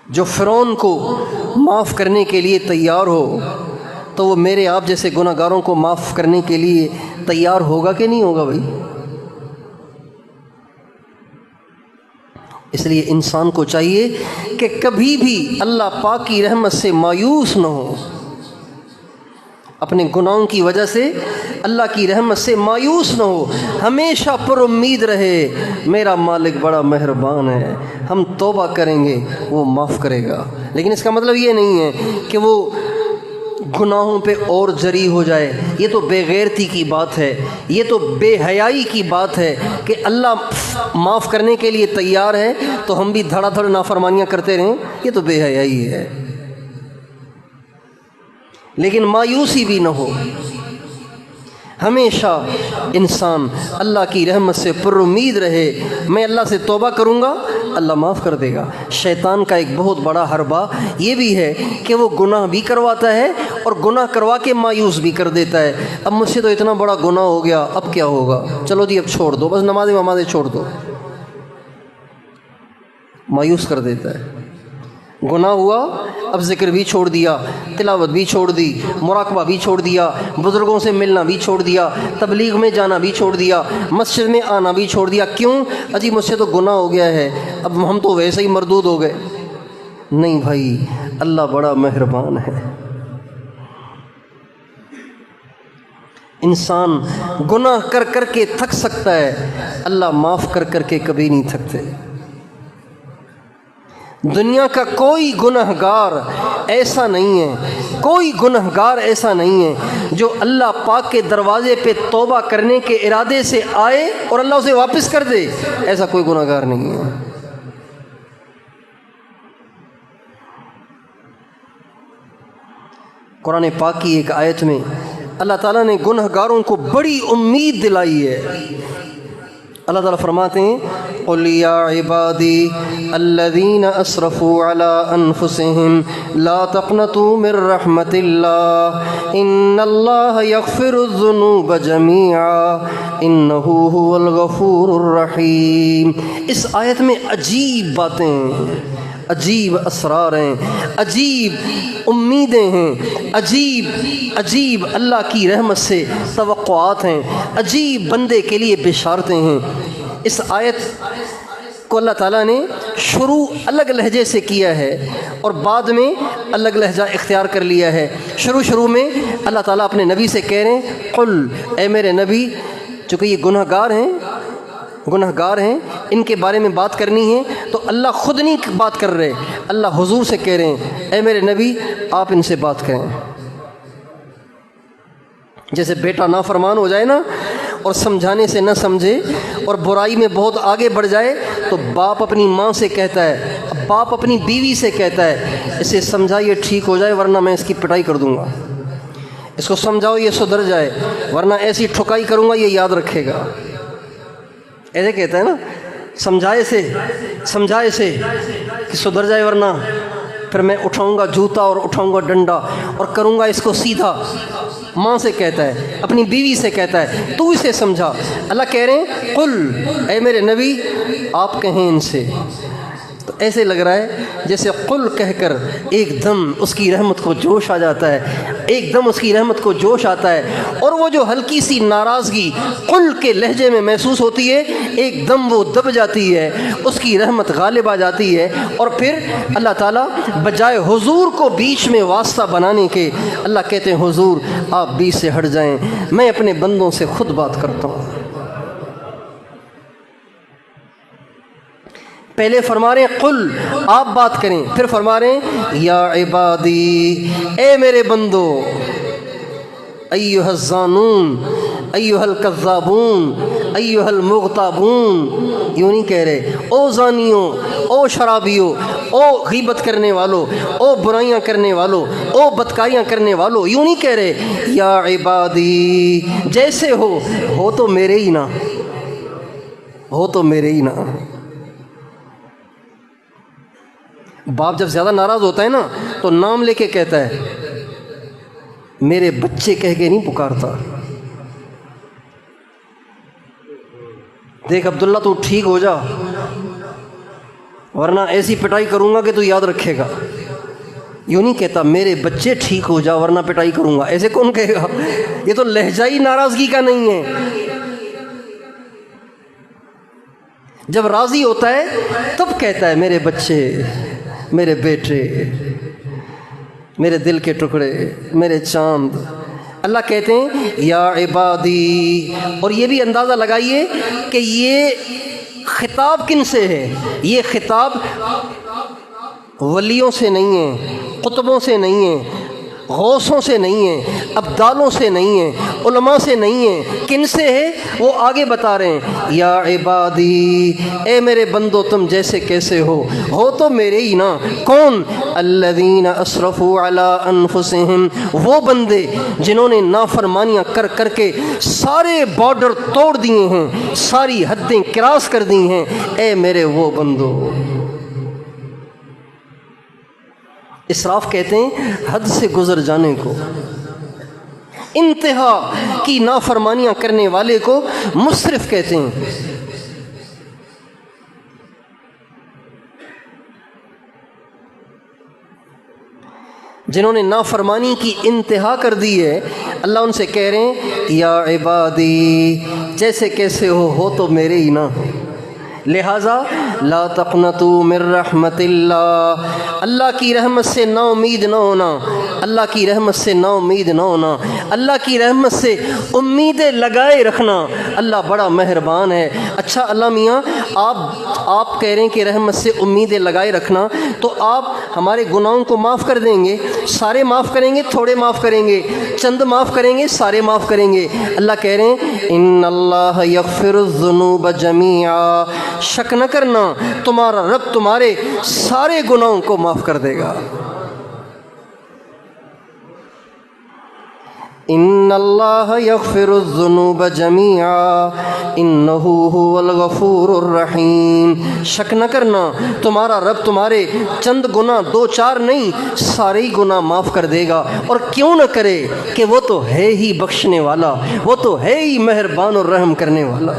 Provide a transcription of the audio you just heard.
جو فرعون کو معاف کرنے کے لیے تیار ہو تو وہ میرے آپ جیسے گناہ گاروں کو معاف کرنے کے لیے تیار ہوگا کہ نہیں ہوگا بھائی؟ اس لیے انسان کو چاہیے کہ کبھی بھی اللہ پاک کی رحمت سے مایوس نہ ہو، اپنے گناہوں کی وجہ سے اللہ کی رحمت سے مایوس نہ ہو، ہمیشہ پر امید رہے میرا مالک بڑا مہربان ہے، ہم توبہ کریں گے وہ معاف کرے گا۔ لیکن اس کا مطلب یہ نہیں ہے کہ وہ گناہوں پہ اور جری ہو جائے، یہ تو بے غیرتی کی بات ہے، یہ تو بے حیائی کی بات ہے کہ اللہ معاف کرنے کے لیے تیار ہے تو ہم بھی دھڑا دھڑ نافرمانیاں کرتے رہیں، یہ تو بے حیائی ہے۔ لیکن مایوسی بھی نہ ہو، ہمیشہ انسان اللہ کی رحمت سے پر امید رہے، میں اللہ سے توبہ کروں گا اللہ معاف کر دے گا۔ شیطان کا ایک بہت بڑا حربہ یہ بھی ہے کہ وہ گناہ بھی کرواتا ہے اور گناہ کروا کے مایوس بھی کر دیتا ہے، اب مجھ سے تو اتنا بڑا گناہ ہو گیا اب کیا ہوگا، چلو جی اب چھوڑ دو، بس نمازیں چھوڑ دو، مایوس کر دیتا ہے۔ گناہ ہوا اب ذکر بھی چھوڑ دیا، تلاوت بھی چھوڑ دی، مراقبہ بھی چھوڑ دیا، بزرگوں سے ملنا بھی چھوڑ دیا، تبلیغ میں جانا بھی چھوڑ دیا، مسجد میں آنا بھی چھوڑ دیا۔ کیوں؟ اجی مجھ سے تو گناہ ہو گیا ہے، اب ہم تو ویسے ہی مردود ہو گئے۔ نہیں بھائی، اللہ بڑا مہربان ہے۔ انسان گناہ کر کر کے تھک سکتا ہے، اللہ معاف کر کر کے کبھی نہیں تھکتے۔ دنیا کا کوئی گناہ گار ایسا نہیں ہے، کوئی گناہ گار ایسا نہیں ہے جو اللہ پاک کے دروازے پہ توبہ کرنے کے ارادے سے آئے اور اللہ اسے واپس کر دے، ایسا کوئی گناہ گار نہیں ہے۔ قرآن پاک کی ایک آیت میں اللہ تعالیٰ نے گناہ گاروں کو بڑی امید دلائی ہے۔ اللہ تعالیٰ فرماتے ہیں قُلْ يَا عِبَادِي الَّذِينَ أَسْرَفُوا عَلَىٰ أَنفُسِهِمْ لَا تَقْنَطُوا مِن رَّحْمَةِ اللَّهِ إِنَّ اللَّهَ يَغْفِرُ الذُّنُوبَ جَمِيعًا إِنَّهُ هُوَ الْغَفُورُ الرَّحِيمُ۔ اس آیت میں عجیب باتیں ہیں، عجیب اسرار ہیں، عجیب امیدیں ہیں، عجیب اللہ کی رحمت سے توقعات ہیں، عجیب بندے کے لیے بشارتیں ہیں۔ اس آیت کو اللہ تعالیٰ نے شروع الگ لہجے سے کیا ہے اور بعد میں الگ لہجہ اختیار کر لیا ہے۔ شروع میں اللہ تعالیٰ اپنے نبی سے کہہ رہے ہیں قل، اے میرے نبی، چونکہ یہ گناہ گار ہیں ان کے بارے میں بات کرنی ہے تو اللہ خود نہیں بات کر رہے، اللہ حضور سے کہہ رہے ہیں اے میرے نبی آپ ان سے بات کریں۔ جیسے بیٹا نافرمان ہو جائے نا اور سمجھانے سے نہ سمجھے اور برائی میں بہت آگے بڑھ جائے تو باپ اپنی ماں سے کہتا ہے، باپ اپنی بیوی سے کہتا ہے اسے سمجھائیے ٹھیک ہو جائے ورنہ میں اس کی پٹائی کر دوں گا، اس کو سمجھاؤ یہ سدھر جائے ورنہ ایسی ٹھکائی کروں گا یہ یاد رکھے گا۔ ایسے کہتا ہے نا، سمجھائے سے کہ سدھر جائے ورنہ پھر میں اٹھاؤں گا جوتا اور اٹھاؤں گا ڈنڈا اور کروں گا اس کو سیدھا۔ ماں سے کہتا ہے، اپنی بیوی سے کہتا ہے تو اسے سمجھا۔ اللہ کہہ رہے ہیں قل، اے میرے نبی آپ کہیں ان سے۔ تو ایسے لگ رہا ہے جیسے قل کہہ کر ایک دم اس کی رحمت کو جوش آ جاتا ہے، ایک دم اس کی رحمت کو جوش آتا ہے، اور وہ جو ہلکی سی ناراضگی قل کے لہجے میں محسوس ہوتی ہے ایک دم وہ دب جاتی ہے، اس کی رحمت غالب آ جاتی ہے، اور پھر اللہ تعالیٰ بجائے حضور کو بیچ میں واسطہ بنانے کے اللہ کہتے ہیں حضور آپ بیچ سے ہٹ جائیں، میں اپنے بندوں سے خود بات کرتا ہوں۔ پہلے فرما رہے ہیں قل آپ بات کریں، پھر فرما رہے ہیں یا عبادی اے میرے بندو، ایھا الزانون ایھا الکذابون ایھا المغتابون، یوں نہیں کہہ رہے او زانیوں، او شرابیوں، او غیبت کرنے والوں، او برائیاں کرنے والوں، او بدکاریاں کرنے والوں، یوں نہیں کہہ رہے یا عبادی جیسے ہو تو میرے ہی نا، ہو تو میرے ہی نا۔ باپ جب زیادہ ناراض ہوتا ہے نا تو نام لے کے کہتا ہے، میرے بچے کہہ کے نہیں پکارتا۔ دیکھ عبداللہ تو ٹھیک ہو جا، ورنہ ایسی پٹائی کروں گا کہ تو یاد رکھے گا۔ یوں نہیں کہتا میرے بچے ٹھیک ہو جا ورنہ پٹائی کروں گا، ایسے کون کہے گا؟ یہ تو لہجہ ہی ناراضگی کا نہیں ہے۔ جب راضی ہوتا ہے تب کہتا ہے میرے بچے، میرے بیٹے، میرے دل کے ٹکڑے، میرے چاند۔ اللہ کہتے ہیں یا عبادی، اور یہ بھی اندازہ لگائیے کہ یہ خطاب کن سے ہے؟ یہ خطاب ولیوں سے نہیں ہے، قطبوں سے نہیں ہے، غوثوں سے نہیں ہے، ابدالوں سے نہیں ہے، علماء سے نہیں ہے، کن سے ہے؟ وہ آگے بتا رہے ہیں یا عبادی، اے میرے بندو تم جیسے کیسے ہو تو میرے ہی نا۔ کون؟ الذین اسرفوا علی انفسہم، وہ بندے جنہوں نے نافرمانیاں کر کر کے سارے بارڈر توڑ دیے ہیں، ساری حدیں کراس کر دی ہیں۔ اے میرے وہ بندو، اسراف کہتے ہیں حد سے گزر جانے کو، انتہا کی نافرمانیاں کرنے والے کو مسرف کہتے ہیں۔ جنہوں نے نافرمانی کی انتہا کر دی ہے، اللہ ان سے کہہ رہے ہیں یا عبادی، جیسے کیسے ہو تو میرے ہی نا۔ لہٰذا لا تقنطوا من رحمت اللہ، اللہ کی رحمت سے نا امید نہ ہونا، اللہ کی رحمت سے نا امید نہ ہونا، اللہ کی رحمت سے امیدیں لگائے رکھنا۔ اللہ بڑا مہربان ہے۔ اچھا اللہ میاں، آپ کہہ رہے ہیں کہ رحمت سے امیدیں لگائے رکھنا، تو آپ ہمارے گناہوں کو معاف کر دیں گے؟ سارے معاف کریں گے؟ تھوڑے معاف کریں گے؟ چند معاف کریں گے؟ سارے معاف کریں گے؟ اللہ کہہ رہے ہیں ان اللہ یغفر الذنوب جمیعا، شک نہ کرنا تمہارا رب تمہارے سارے گناہوں کو معاف کر دے گا۔ ان اللہ یغفر الذنوب جمیعا انہ هو الغفور الرحیم، شک نہ کرنا تمہارا رب تمہارے چند گناہ، 2-4 نہیں، سارے ہی گناہ معاف کر دے گا۔ اور کیوں نہ کرے کہ وہ تو ہے ہی بخشنے والا، وہ تو ہے ہی مہربان اور رحم کرنے والا۔